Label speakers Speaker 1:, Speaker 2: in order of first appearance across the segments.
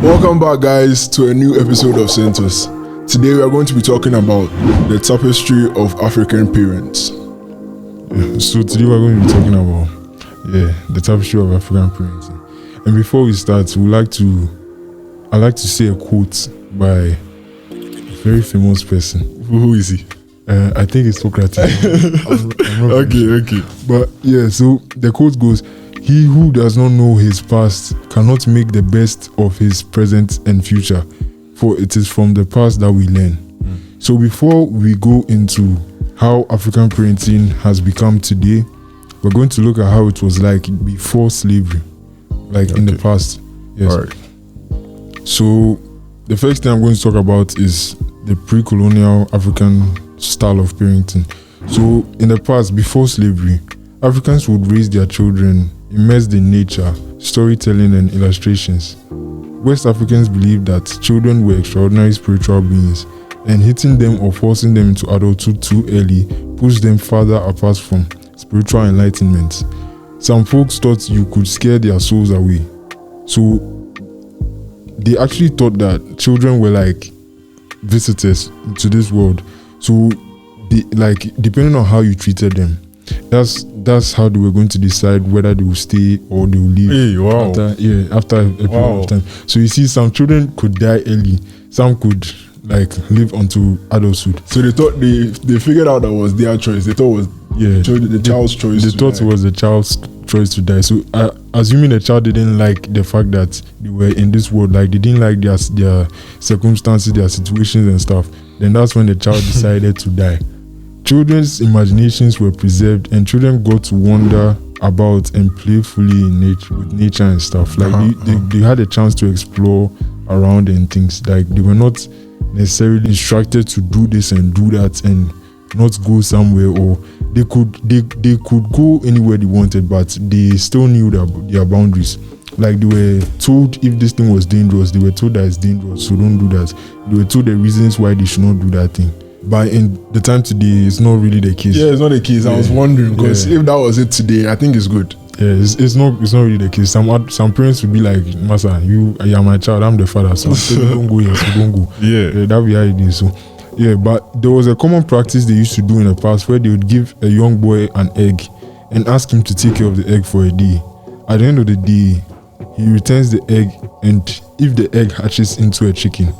Speaker 1: Welcome back, guys, to a new episode of Sentos. Today we are going to be talking about the tapestry of African parents.
Speaker 2: So today we're going to be talking about the tapestry of African parenting. And before we start, I'd like to say a quote by a very famous person.
Speaker 1: Who is he?
Speaker 2: I think it's Socrates.
Speaker 1: Okay.
Speaker 2: But yeah, so the quote goes, "He who does not know his past cannot make the best of his present and future, for it is from the past that we learn." So before we go into how African parenting has become today, we're going to look at how it was like before slavery, in the past. Yes.
Speaker 1: All right.
Speaker 2: So the first thing I'm going to talk about is the pre-colonial African style of parenting. So in the past, before slavery, Africans would raise their children immersed in nature, storytelling and illustrations. West Africans believed that children were extraordinary spiritual beings, and hitting them or forcing them into adulthood too early pushed them farther apart from spiritual enlightenment. Some folks thought you could scare their souls away. So they actually thought that children were like visitors to this world. So they, depending on how you treated them, that's how they were going to decide whether they will stay or they will leave.
Speaker 1: Hey, wow.
Speaker 2: After a period of time. So you see, some children could die early, some could live until adulthood.
Speaker 1: So they thought they figured out that was their choice. They thought it was the child's choice.
Speaker 2: They thought it was the child's choice to die. So assuming the child didn't like the fact that they were in this world, they didn't like their circumstances, their situations and stuff, then that's when the child decided to die. Children's imaginations were preserved, and children got to wander about and play fully with nature and stuff. They had a chance to explore around and things. They were not necessarily instructed to do this and do that and not go somewhere, or they could go anywhere they wanted, but they still knew their boundaries. They were told if this thing was dangerous, they were told that it's dangerous, so don't do that. They were told the reasons why they should not do that thing. But in the time today, it's not really the case.
Speaker 1: Yeah, it's not the case. I was wondering, because if that was it today, I think it's good.
Speaker 2: Yeah, it's not really the case. Some parents would be like, "Masa, you are my child, I'm the father, so don't go here, so don't go." Yeah, that'd be how it is. So yeah, but there was a common practice they used to do in the past where they would give a young boy an egg and ask him to take care of the egg for a day. At the end of the day, he returns the egg, and if the egg hatches into a chicken,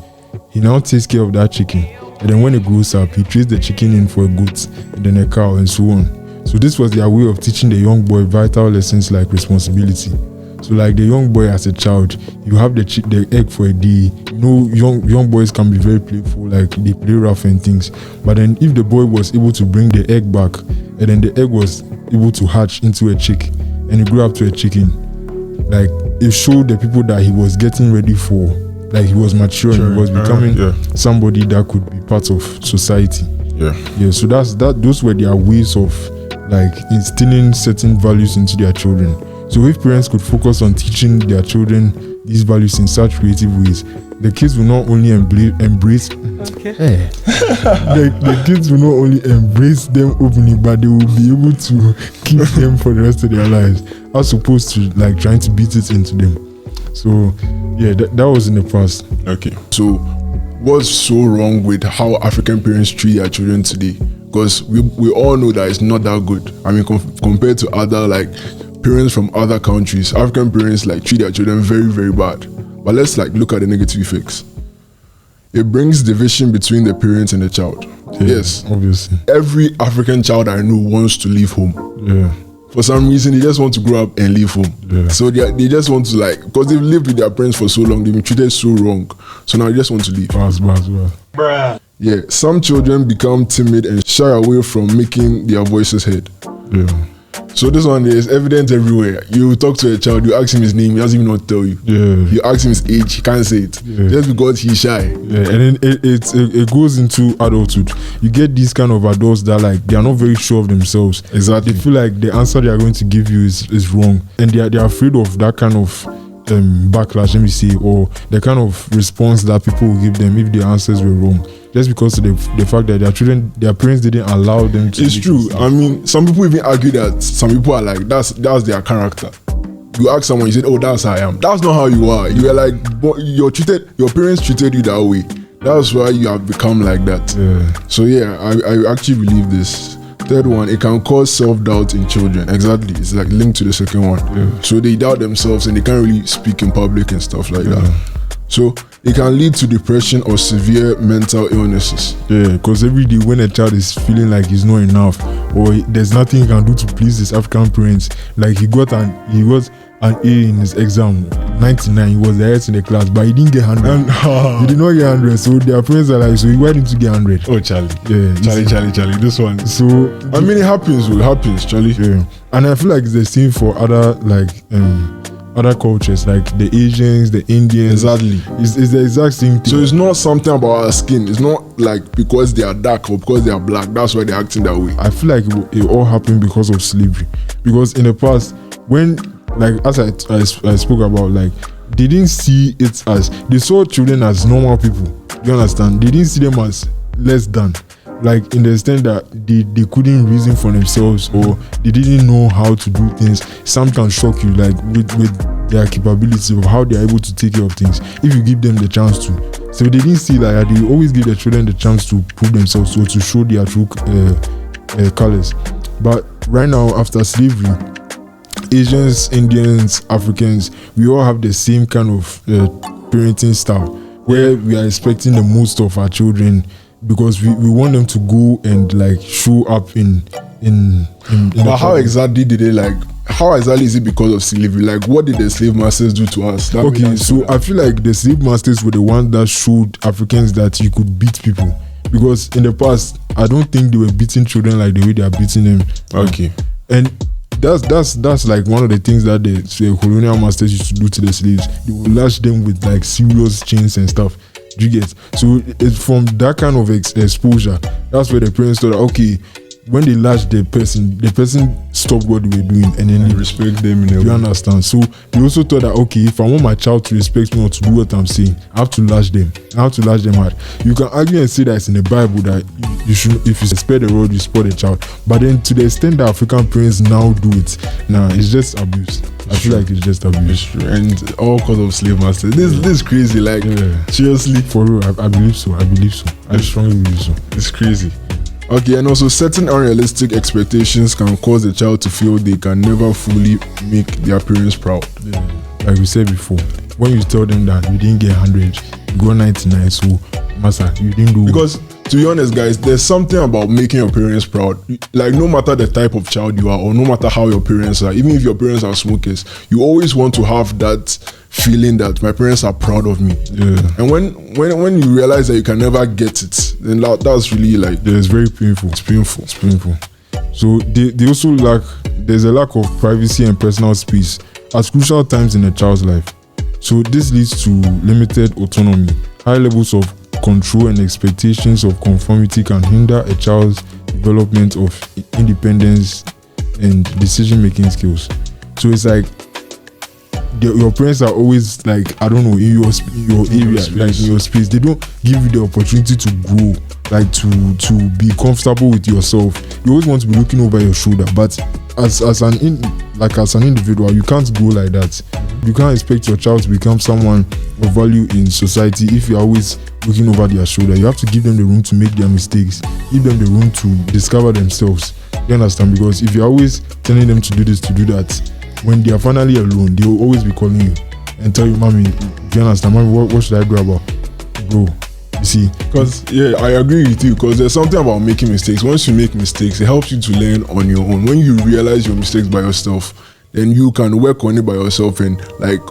Speaker 2: he now takes care of that chicken. And then when it grows up, he trades the chicken in for a goat, and then a cow, and so on. So this was their way of teaching the young boy vital lessons like responsibility. So the young boy as a child, you have the egg for a day. Young boys can be very playful, they play rough and things. But then if the boy was able to bring the egg back, and then the egg was able to hatch into a chick, and it grew up to a chicken, it showed the people that he was getting ready for, he was maturing, he was becoming somebody that could be part of society. So those were their ways of instilling certain values into their children. So if parents could focus on teaching their children these values in such creative ways, the kids will not only embrace the kids will not only embrace them openly, but they will be able to keep them for the rest of their lives, as opposed to trying to beat it into them. So yeah, that was in the past.
Speaker 1: Okay, so what's so wrong with how African parents treat their children today? Because we all know that it's not that good. I mean, compared to other parents from other countries, African parents treat their children very, very bad. But let's look at the negative effects. It brings division between the parents and the child. Yes,
Speaker 2: obviously.
Speaker 1: Every African child I know wants to leave home.
Speaker 2: Yeah.
Speaker 1: For some reason, they just want to grow up and leave home. Yeah. So they just want to because they've lived with their parents for so long, they've been treated so wrong. So now they just want to leave.
Speaker 2: Bruh.
Speaker 1: Yeah, some children become timid and shy away from making their voices heard.
Speaker 2: Yeah.
Speaker 1: So this one is evident everywhere. You talk to a child, you ask him his name, he doesn't even know what to tell you.
Speaker 2: Yeah.
Speaker 1: You ask him his age, he can't say it. Yeah. Just because he's shy.
Speaker 2: Yeah, and then it goes into adulthood. You get these kind of adults that they are not very sure of themselves.
Speaker 1: Exactly.
Speaker 2: They feel like the answer they are going to give you is wrong, and they are afraid of that kind of backlash, let me say, or the kind of response that people will give them if their answers were wrong. Just because of the fact that their parents didn't allow them to.
Speaker 1: It's true. I mean, some people even argue that some people are that's their character. you ask someone, you said, "Oh, that's how I am." That's not how you are. You are like your parents treated you that way. That's why you have become like that.
Speaker 2: Yeah.
Speaker 1: So yeah, I actually believe this. Third one, it can cause self-doubt in children. Exactly, it's like linked to the second one.
Speaker 2: Yeah.
Speaker 1: So they doubt themselves and they can't really speak in public and stuff like that. So it can lead to depression or severe mental illnesses.
Speaker 2: Yeah, because every day when a child is feeling like he's not enough or there's nothing he can do to please his African parents, like he got an A in his exam, 99, he was the highest in the class, but he didn't get 100. He did not get 100, so their parents are like, so why didn't you get 100?
Speaker 3: Oh, Charlie.
Speaker 2: Yeah,
Speaker 3: Charlie, this one.
Speaker 2: So
Speaker 1: I mean, it happens, Charlie.
Speaker 2: Yeah, and I feel like it's the same for other other cultures, like the Asians, the Indians.
Speaker 1: Exactly.
Speaker 2: It's the exact same thing.
Speaker 1: So it's not something about our skin. It's not like because they are dark or because they are black, that's why they're acting that way.
Speaker 2: I feel like it all happened because of slavery. Because in the past, when, like, as I spoke about, like, they didn't see it as, they saw children as normal people. You understand? They didn't see them as less than. Like, in the extent that they couldn't reason for themselves, or they didn't know how to do things. Some can shock you, like with their capability of how they are able to take care of things if you give them the chance to. So they didn't see like that. They always give the children the chance to prove themselves, or to show their true colors. But right now, after slavery, Asians, Indians, Africans, we all have the same kind of parenting style, where we are expecting the most of our children, because we want them to go and like show up in
Speaker 1: but how exactly is it because of slavery? Like, what did the slave masters do to us?
Speaker 2: So I feel like the slave masters were the ones that showed Africans that you could beat people, because in the past I don't think they were beating children like the way they are beating them.
Speaker 1: Okay.
Speaker 2: And that's like one of the things that the colonial masters used to do to the slaves. They would lash them with like serious chains and stuff. Do you get? So it's from that kind of exposure, that's where the parents thought, okay, when they lashed the person stopped what they were doing, and then they
Speaker 3: respect them in a way.
Speaker 2: You understand? So they also thought that, okay, if I want my child to respect me or to do what I'm saying, I have to lash them. I have to lash them hard. You can argue and say that it's in the Bible that you should, if you spare the rod, you spoil the child. But then to the extent that African parents now do it, it's just abuse. I feel like it's just abuse.
Speaker 1: And all cause of slave masters. This is crazy. Like, seriously.
Speaker 2: For real, I believe so. I strongly believe so.
Speaker 1: It's crazy. Okay, and also setting unrealistic expectations can cause the child to feel they can never fully make their parents proud.
Speaker 2: Yeah. Like we said before, when you tell them that you didn't get 100, you got 99, so master, you didn't do.
Speaker 1: Because to be honest, guys, there's something about making your parents proud. Like, no matter the type of child you are, or no matter how your parents are, even if your parents are smokers, you always want to have that feeling that my parents are proud of me.
Speaker 2: Yeah.
Speaker 1: And when you realize that you can never get it, then that's really like,
Speaker 2: it's very painful.
Speaker 1: It's painful.
Speaker 2: So they also there's a lack of privacy and personal space at crucial times in a child's life. So this leads to limited autonomy. High levels of control and expectations of conformity can hinder a child's development of independence and decision-making skills. So it's like your parents are always like, I don't know, in your area, like in your space. They don't give you the opportunity to grow, like to be comfortable with yourself. You always want to be looking over your shoulder, but as an individual, you can't grow like that. You can't expect your child to become someone of value in society if you're always looking over their shoulder. You have to give them the room to make their mistakes, give them the room to discover themselves. You understand? Because if you're always telling them to do this, to do that, when they are finally alone, they will always be calling you and tell you, "Mommy, do you understand? Mommy, what should I do about, bro?" You see?
Speaker 1: Because I agree with you. Because there's something about making mistakes. Once you make mistakes, it helps you to learn on your own. When you realize your mistakes by yourself, then you can work on it by yourself, and like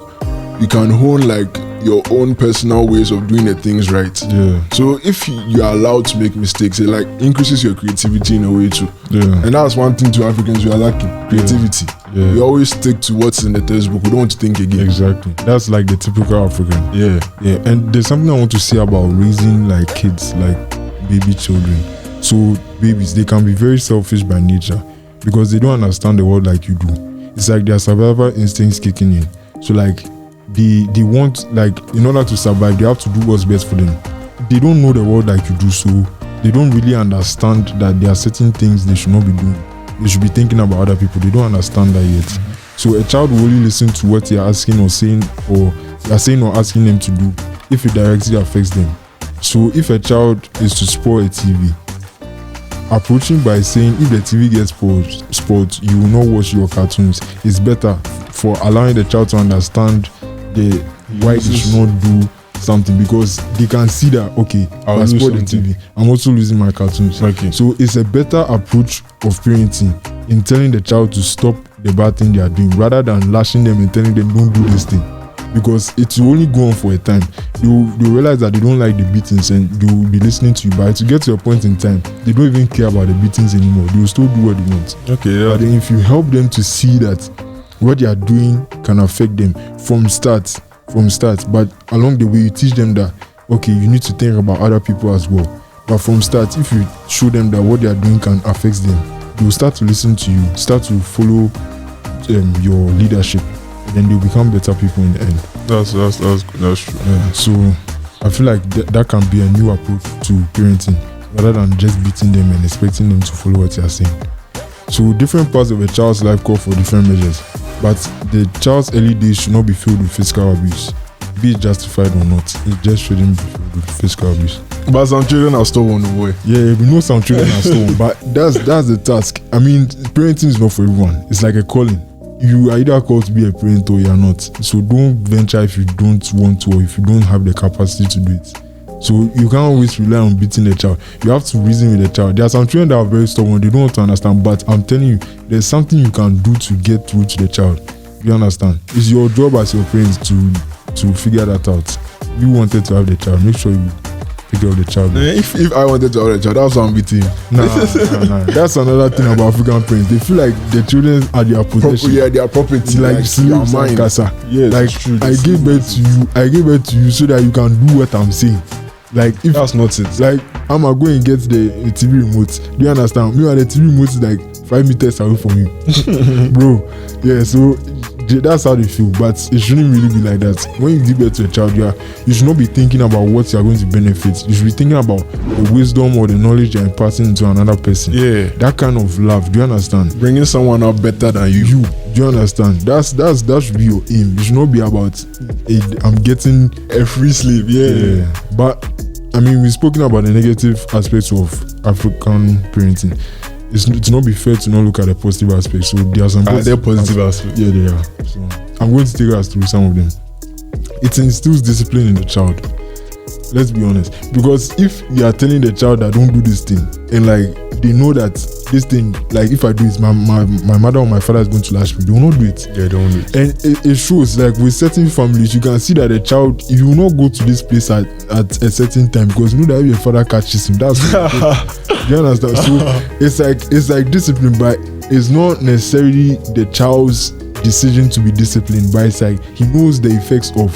Speaker 1: you can hone like your own personal ways of doing the things right.
Speaker 2: Yeah.
Speaker 1: So if you are allowed to make mistakes, it like increases your creativity in a way too.
Speaker 2: Yeah.
Speaker 1: And that's one thing to Africans we are lacking: creativity.
Speaker 2: Yeah.
Speaker 1: We always stick to what's in the textbook. We don't want to think again.
Speaker 2: Exactly. That's like the typical African.
Speaker 1: Yeah.
Speaker 2: And there's something I want to say about raising like kids, like baby children. So babies, they can be very selfish by nature because they don't understand the world like you do. It's like their survival instincts kicking in. So like they want, like, in order to survive, they have to do what's best for them. They don't know the world like you do, so they don't really understand that there are certain things they should not be doing. They should be thinking about other people. They don't understand that yet. So a child will only listen to what you're asking or saying, or you're saying or asking them to do if it directly affects them. So if a child is to spoil a TV, approaching by saying if the TV gets spoiled, you will not watch your cartoons, is better for allowing the child to understand why they should not do something, because they can see that, okay, I spoiled the TV, I'm also losing my cartoons.
Speaker 1: Okay.
Speaker 2: So it's a better approach of parenting in telling the child to stop the bad thing they are doing, rather than lashing them and telling them don't do this thing, because it will only go on for a time. They'll realize that they don't like the beatings and they will be listening to you, but to get to a point in time, they don't even care about the beatings anymore. They will still do what they want.
Speaker 1: Okay, yeah.
Speaker 2: But then if you help them to see that what they are doing can affect them from start, but along the way you teach them that, okay, you need to think about other people as well. But from start, if you show them that what they are doing can affect them, they will start to listen to you, start to follow your leadership, and then they'll become better people in the end.
Speaker 1: That's good. That's true.
Speaker 2: Yeah, so I feel like that can be a new approach to parenting, rather than just beating them and expecting them to follow what you are saying. So different parts of a child's life call for different measures, but the child's early days should not be filled with physical abuse, be it justified or not. It just shouldn't be filled with physical abuse.
Speaker 1: But some children are stubborn, boy.
Speaker 2: Yeah, we know some children are stubborn, but that's the task. I mean, parenting is not for everyone. It's like a calling. You are either called to be a parent or you are not. So don't venture if you don't want to, or if you don't have the capacity to do it. So you can't always rely on beating the child. You have to reason with the child. There are some children that are very stubborn. They don't want to understand. But I'm telling you, there's something you can do to get through to the child. You understand? It's your job as your parents to figure that out. You wanted to have the child. Make sure you figure out the child.
Speaker 1: If I wanted to have the child, that's why I'm beating.
Speaker 2: Nah. That's another thing about African parents. They feel like the children are their possession.
Speaker 1: Yeah, their property.
Speaker 2: Like slaves and casa.
Speaker 1: Yes,
Speaker 2: like
Speaker 1: true.
Speaker 2: I gave birth to you so that you can do what I'm saying. Like if
Speaker 1: that's not it.
Speaker 2: Like I'ma go and get the TV remote. Do you understand? Me and the TV remote is like 5 meters away from you, bro. Yeah, so that's how they feel. But it shouldn't really be like that. When you give birth to a child, you should not be thinking about what you are going to benefit. You should be thinking about the wisdom or the knowledge you're imparting into another person.
Speaker 1: Yeah,
Speaker 2: that kind of love. Do you understand?
Speaker 1: Bringing someone up better than you.
Speaker 2: Do you understand? That should be your aim. It should not be about I'm getting
Speaker 1: a free slave. Yeah.
Speaker 2: But I mean, we've spoken about the negative aspects of African parenting. It's not be fair to not look at the positive aspects. So there are some
Speaker 1: positive aspects.
Speaker 2: Yeah, they are. So I'm going to take us through some of them. It instills discipline in the child. Let's be honest. Because if you are telling the child that don't do this thing, and like they know that this thing, like if I do it, my mother or my father is going to lash me, they will not do it.
Speaker 1: Yeah, they won't do it.
Speaker 2: And it shows, like with certain families, you can see that the child, if you will not go to this place at a certain time, because you know that if your father catches him, that's you understand? So it's like discipline, but it's not necessarily the child's decision to be disciplined, but it's like he knows the effects of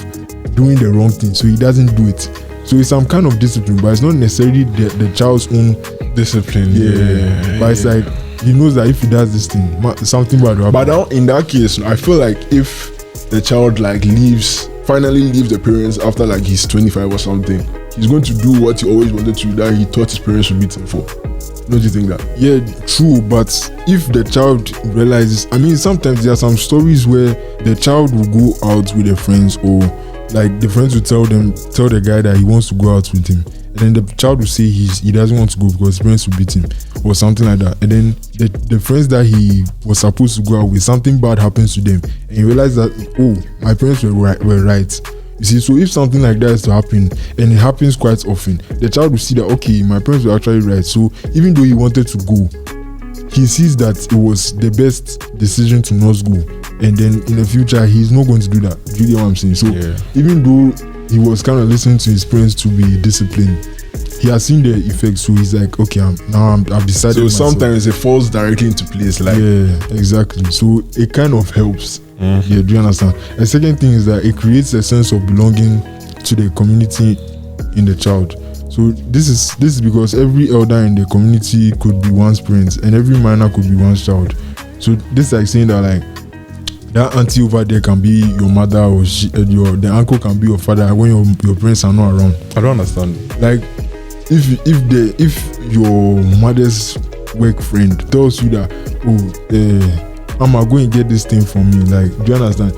Speaker 2: doing the wrong thing, so he doesn't do it. So it's some kind of discipline, but it's not necessarily the child's own
Speaker 1: discipline.
Speaker 2: Yeah. But it's like he knows that if he does this thing, something bad will happen.
Speaker 1: But now in that case, I feel like if the child like finally leaves the parents after like he's 25 or something, he's going to do what he always wanted to do, that he thought his parents would beat him for. Don't you think that?
Speaker 2: Yeah, true. But if the child realizes, I mean, sometimes there are some stories where the child will go out with their friends, or like the friends will tell the guy that he wants to go out with him, and then the child will say he doesn't want to go because his parents will beat him or something like that, and then the friends that he was supposed to go out with, something bad happens to them, and he realizes that, oh, my parents were right. You see, so if something like that is to happen, and it happens quite often, the child will see that, okay, my parents were actually right. So even though he wanted to go, he sees that it was the best decision to not go, and then in the future he's not going to do that. Do you get what I'm saying? So even though he was kind of listening to his parents to be disciplined, he has seen the effects, so he's like, okay, I've decided.
Speaker 1: So sometimes it falls directly into place, like
Speaker 2: exactly. So it kind of helps. Mm-hmm. Yeah, do you understand? The second thing is that it creates a sense of belonging to the community in the child. So this is because every elder in the community could be one's parent, and every minor could be one's child. So this is like saying that, like, that auntie over there can be your mother, or the uncle can be your father when your parents are not around.
Speaker 1: I don't understand.
Speaker 2: Like, if your mother's work friend tells you that, I'ma go and get this thing for me. Like, do you understand?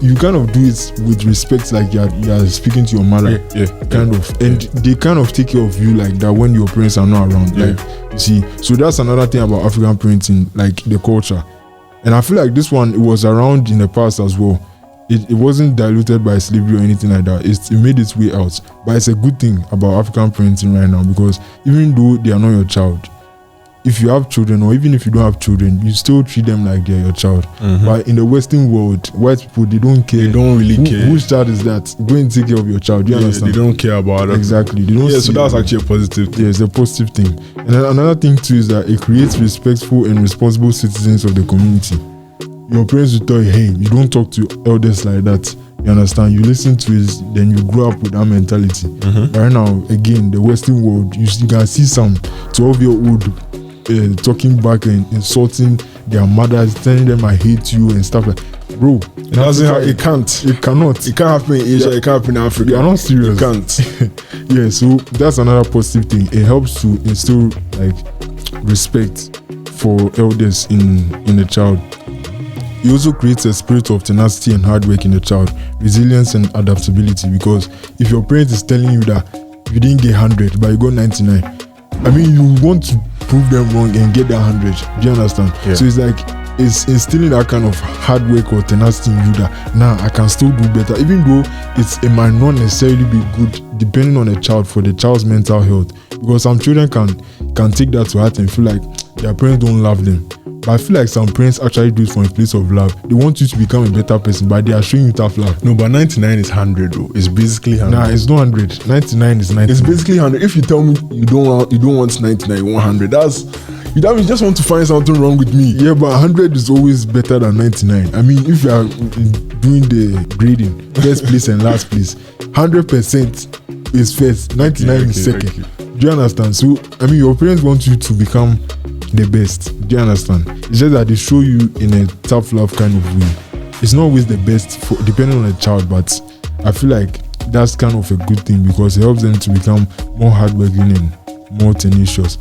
Speaker 2: You kind of do it with respect, like you're speaking to your mother.
Speaker 1: Yeah.
Speaker 2: Kind of. And they kind of take care of you like that when your parents are not around.
Speaker 1: Yeah.
Speaker 2: Like, you see. So that's another thing about African parenting, like the culture. And I feel like this one, it was around in the past as well. It wasn't diluted by slavery or anything like that. It made its way out. But it's a good thing about African parenting right now, because even though they are not your child, if you have children, or even if you don't have children, you still treat them like they're your child. But in the Western world, white people, they don't care.
Speaker 1: They don't really care.
Speaker 2: Whose child is that? Go and take care of your child. Do you understand?
Speaker 1: They don't care about it.
Speaker 2: Exactly. They don't.
Speaker 1: So that's actually a positive thing.
Speaker 2: Yeah, it's a positive thing. And then another thing too is that it creates respectful and responsible citizens of the community. Your parents will tell you, hey, you don't talk to elders like that. You understand? You listen to it, then you grow up with that mentality. Right now, again, the Western world, you can see some 12-year-old talking back and insulting their mothers, telling them I hate you and stuff like that. Bro,
Speaker 1: it can't.
Speaker 2: It cannot.
Speaker 1: It can't happen in Asia. It can't happen in Africa.
Speaker 2: You're not serious.
Speaker 1: It can't.
Speaker 2: Yeah, so that's another positive thing. It helps to instill like respect for elders in a child. It also creates a spirit of tenacity and hard work in the child, resilience and adaptability. Because if your parent is telling you that you didn't get 100 but you got 99, I mean, you want to prove them wrong and get that 100. Do you understand? Yeah.
Speaker 1: So
Speaker 2: it's like it's instilling that kind of hard work or tenacity in you that I can still do better, even though it might not necessarily be good depending on the child, for the child's mental health. Because some children can take that to heart and feel like their parents don't love them. But I feel like some parents actually do it from a place of love. They want you to become a better person, but they are showing you tough love.
Speaker 1: No, but 99 is 100 though. It's basically 100.
Speaker 2: Nah, it's not 100. 99 is 99.
Speaker 1: It's basically 100. If you tell me you don't want 99, you want 100, that means you just want to find something wrong with me.
Speaker 2: Yeah, but 100 is always better than 99. I mean, if you are doing the grading, first place and last place, 100% is first, 99 is second. Do you understand? So, I mean, your parents want you to become the best. Do you understand? It's just that they show you in a tough love kind of way. It's not always the best depending on the child, but I feel like that's kind of a good thing, because it helps them to become more hardworking and more tenacious.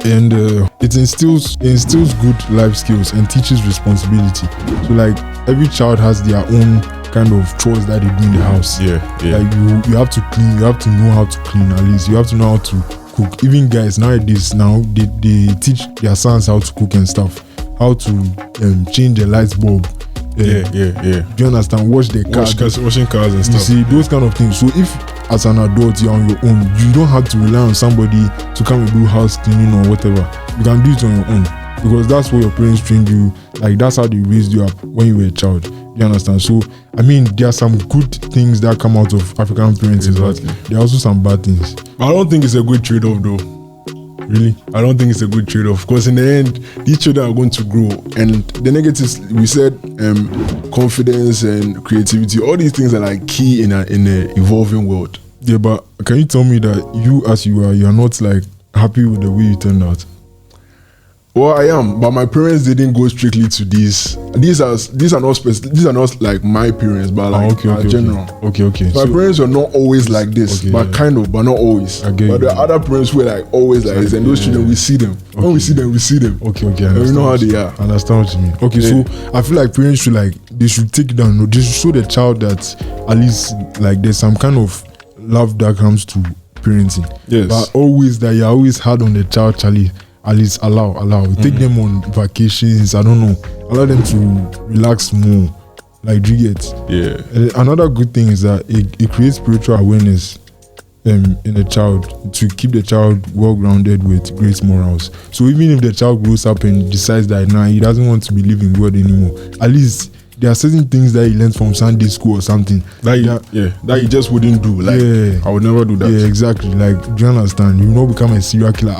Speaker 2: And it instills good life skills and teaches responsibility. So like every child has their own kind of chores that they do in the house.
Speaker 1: Yeah.
Speaker 2: Like you have to clean, you have to know how to clean, at least you have to know how to cook. Even guys nowadays, they teach their sons how to cook and stuff, how to change a light bulb.
Speaker 1: Yeah.
Speaker 2: Do you understand? Wash the car,
Speaker 1: washing cars and stuff.
Speaker 2: You see, those kind of things. So if as an adult you're on your own, you don't have to rely on somebody to come and do house cleaning or whatever. You can do it on your own, because that's what your parents trained you. Like that's how they raised you up when you were a child. Do you understand? So I mean, there are some good things that come out of African parenting, but there are also some bad things.
Speaker 1: I don't think it's a good trade-off though.
Speaker 2: Really?
Speaker 1: I don't think it's a good trade-off, because in the end, these children are going to grow, and the negatives, we said confidence and creativity, all these things are like key in an evolving world.
Speaker 2: Yeah, but can you tell me that you are not like happy with the way you turned out?
Speaker 1: Well, I am, but my parents didn't go strictly to these. These are not like my parents, but like general.
Speaker 2: Okay.
Speaker 1: My parents were not always like this, but kind of, but not always. But there are other parents who were like always like this, and those children, we see them. When we see them, we see them.
Speaker 2: Okay.
Speaker 1: And we know how they are.
Speaker 2: I understand what you mean. Okay, so I feel like parents should take down. They should show the child that at least like there's some kind of love that comes to parenting.
Speaker 1: Yes.
Speaker 2: But always that you're always hard on the child, Charlie. At least allow. Take them on vacations. I don't know. Allow them to relax more. Like, do you get?
Speaker 1: Yeah.
Speaker 2: And another good thing is that it creates spiritual awareness in a child, to keep the child well grounded with great morals. So even if the child grows up and decides that he doesn't want to believe in God anymore, at least there are certain things that he learned from Sunday school or something
Speaker 1: that he just wouldn't do. Like, I would never do that.
Speaker 2: Yeah, exactly. Like, do you understand? You will not become a serial killer.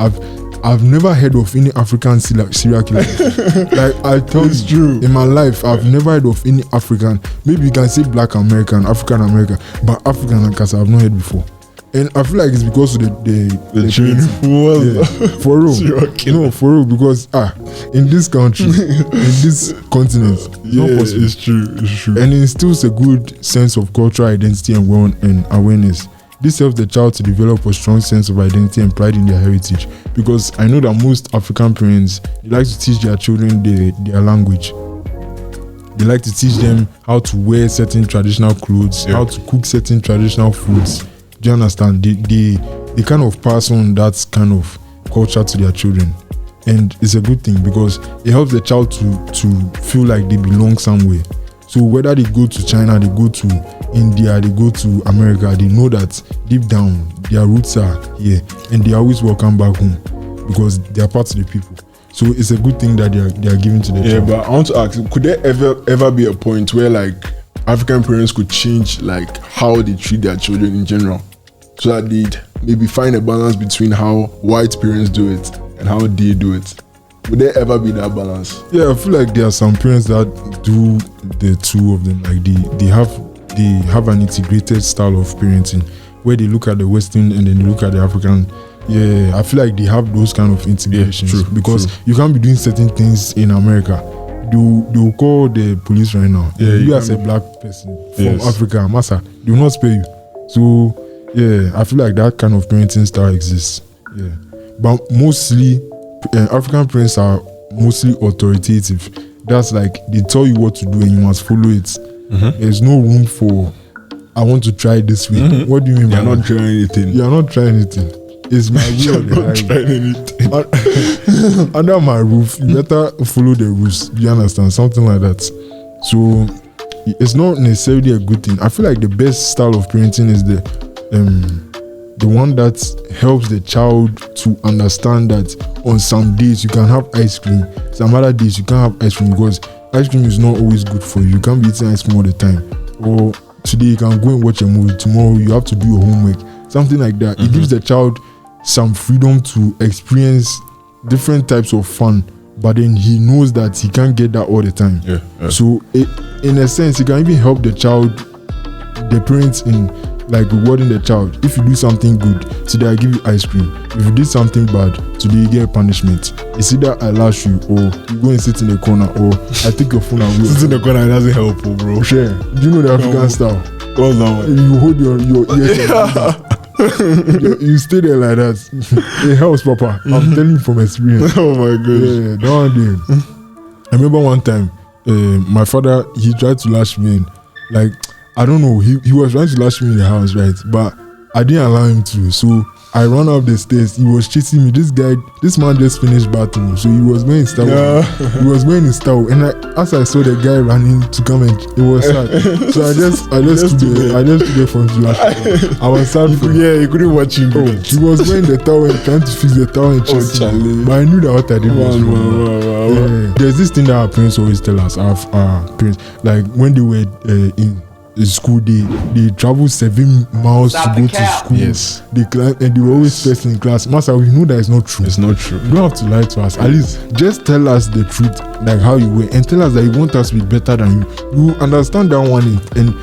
Speaker 2: I've never heard of any African serial killer. Like, I tell you,
Speaker 1: true.
Speaker 2: In my life, I've never heard of any African. Maybe you can say Black American, African American, but African I've not heard before. And I feel like it's because of the
Speaker 1: children.
Speaker 2: For real. No, for real, because in this country, in this continent,
Speaker 1: it's true.
Speaker 2: And it instills a good sense of cultural identity and awareness. This helps the child to develop a strong sense of identity and pride in their heritage. Because I know that most African parents, they like to teach their children their language. They like to teach them how to wear certain traditional clothes, how to cook certain traditional foods. Do you understand? They kind of pass on that kind of culture to their children. And it's a good thing because it helps the child to feel like they belong somewhere. So whether they go to China, they go to India, they go to America, they know that deep down their roots are here and they always welcome back home because they are part of the people. So it's a good thing that they are giving to the child.
Speaker 1: But I want to ask, could there ever be a point where like African parents could change like how they treat their children in general, so that they'd maybe find a balance between how white parents do it and how they do it? Would there ever be that balance?
Speaker 2: Yeah, I feel like there are some parents that do the two of them. Like they have an integrated style of parenting where they look at the Western and then they look at the African. Yeah, I feel like they have those kind of integrations because you can't be doing certain things in America. They will call the police right now. Yeah, you as a black person from Africa, massa, they will not spare you. So yeah, I feel like that kind of parenting style exists. Yeah, but mostly African parents are mostly authoritative. That's like they tell you what to do and you must follow it. There's no room for I want to try this way. What do you mean by
Speaker 1: You're not trying anything?
Speaker 2: You're not trying anything. It's my will.
Speaker 1: You're not trying anything.
Speaker 2: Under my roof, you better follow the rules. You understand? Something like that. So it's not necessarily a good thing. I feel like the best style of parenting is the one that helps the child to understand that on some days you can have ice cream, some other days you can't have ice cream because ice cream is not always good for you. You can't be eating ice cream all the time. Or today you can go and watch a movie, tomorrow you have to do your homework, something like that. It gives the child some freedom to experience different types of fun, but then he knows that he can't get that all the time. So in a sense, it can even help the child, the parents, in like rewarding the child. If you do something good, today I give you ice cream. If you did something bad, today you get a punishment. It's either I lash you or you go and sit in the corner or I take your phone away.
Speaker 1: Sit in the corner, it doesn't help, bro.
Speaker 2: Sure. Do you know the African style?
Speaker 1: What's that one?
Speaker 2: You hold your ears. You stay there like that. It helps, Papa. I'm telling you from experience.
Speaker 1: Oh my gosh.
Speaker 2: Yeah, that one did. I remember one time, my father, he tried to lash me in. Like, I don't know, he was trying to lash me in the house, right? But I didn't allow him to. So I ran up the stairs. He was chasing me. This man just finished bathroom. So he was going in style. He was going in style. And as I saw the guy running to come and it was sad. So I just stood there for him to lash. I was sad for him.
Speaker 1: Yeah, he couldn't watch him.
Speaker 2: Oh, he was going the towel and trying to fix the towel and chasing me. But I knew that what I did was wrong. Yeah. There's this thing that our parents always tell us, our parents, like when they were in school, they travel 7 miles to go to school.
Speaker 1: Yes.
Speaker 2: They climb and they were always first in class. Master, we know that it's not true.
Speaker 1: It's not true.
Speaker 2: You don't have to lie to us. At least just tell us the truth, like how you were, and tell us that you want us to be better than you. You understand that one, and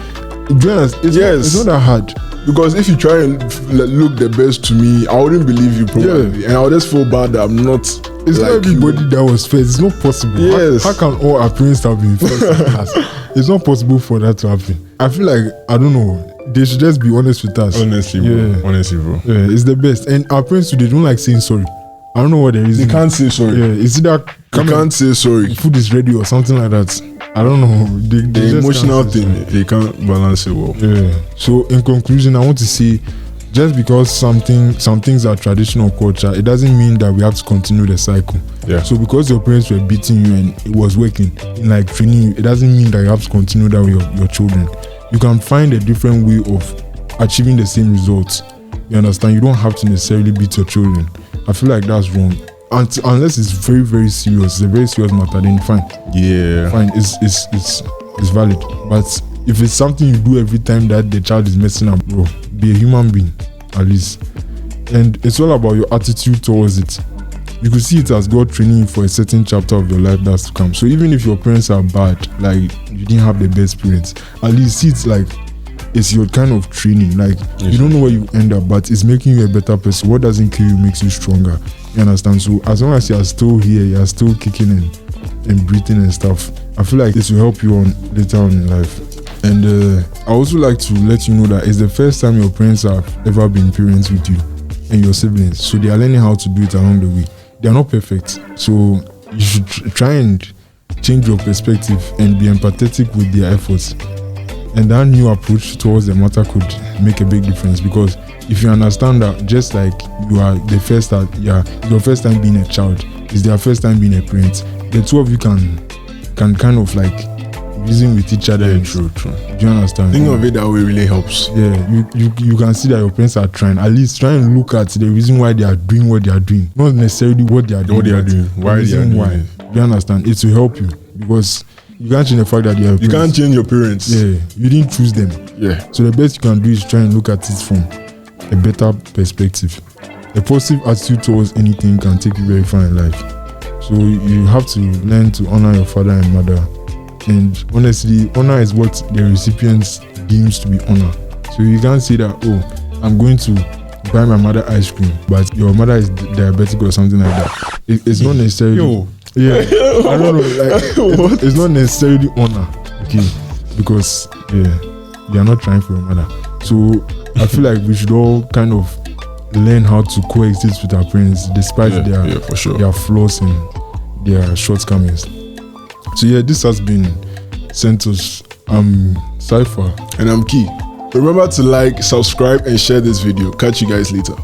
Speaker 2: join us. It's not that hard.
Speaker 1: Because if you try and look the best to me, I wouldn't believe you probably, and I would just feel bad that I'm not.
Speaker 2: It's like not everybody that was first. It's not possible.
Speaker 1: Yes.
Speaker 2: How can all our parents have been first in class? It's not possible for that to happen. I feel like, I don't know, they should just be honest with us.
Speaker 1: Honestly, bro. Honestly, bro.
Speaker 2: Yeah, it's the best. And our parents today don't like saying sorry. I don't know what the reason.
Speaker 1: They can't say sorry.
Speaker 2: Yeah, it's either
Speaker 1: you can't say sorry.
Speaker 2: Food is ready or something like that. I don't know.
Speaker 1: The emotional thing, they can't balance it well.
Speaker 2: Yeah. So in conclusion, I want to say, just because some things are traditional culture, it doesn't mean that we have to continue the cycle.
Speaker 1: Yeah.
Speaker 2: So because your parents were beating you and it was working in like training you, it doesn't mean that you have to continue that with your children. You can find a different way of achieving the same results. You understand? You don't have to necessarily beat your children. I feel like that's wrong. Unless it's very, very serious, it's a very serious matter, then fine.
Speaker 1: Yeah.
Speaker 2: Fine, it's valid. But if it's something you do every time that the child is messing up, bro, be a human being, at least. And it's all about your attitude towards it. You could see it as God training you for a certain chapter of your life that's to come. So even if your parents are bad, like you didn't have the best parents, at least see it like it's your kind of training. Like you don't know where you end up, but it's making you a better person. What doesn't kill you makes you stronger. You understand? So as long as you are still here, you are still kicking and breathing and stuff, I feel like this will help you on later on in life. And I also like to let you know that it's the first time your parents have ever been parents with you and your siblings. So they are learning how to do it along the way. They are not perfect. So you should try and change your perspective and be empathetic with their efforts. And that new approach towards the matter could make a big difference, because if you understand that just like you are the first time, your first time being a child is their first time being a parent, the two of you can kind of like reason with each other.
Speaker 1: Yeah, true.
Speaker 2: Do you understand?
Speaker 1: Thinking of it that way really helps.
Speaker 2: Yeah, you can see that your parents are trying. At least try and look at the reason why they are doing what they are doing, not necessarily what they are doing.
Speaker 1: Why they are doing it.
Speaker 2: Do you understand? It's to help you, because you can't change the fact that you
Speaker 1: can't change your parents.
Speaker 2: Yeah, you didn't choose them.
Speaker 1: Yeah.
Speaker 2: So the best you can do is try and look at it from a better perspective. A positive attitude towards anything can take you very far in life. So you have to learn to honor your father and mother. And honestly, honor is what the recipient deems to be honor. So you can't say that, oh, I'm going to buy my mother ice cream, but your mother is diabetic or something like that. It's not necessarily. Yeah, I don't know. Like, it's not necessarily honor, okay? Because you are not trying for your mother. So I feel like we should all kind of learn how to coexist with our parents, despite their flaws and their shortcomings. So this has been Sentos. I'm Cipher.
Speaker 1: And I'm Key. Remember to like, subscribe, and share this video. Catch you guys later.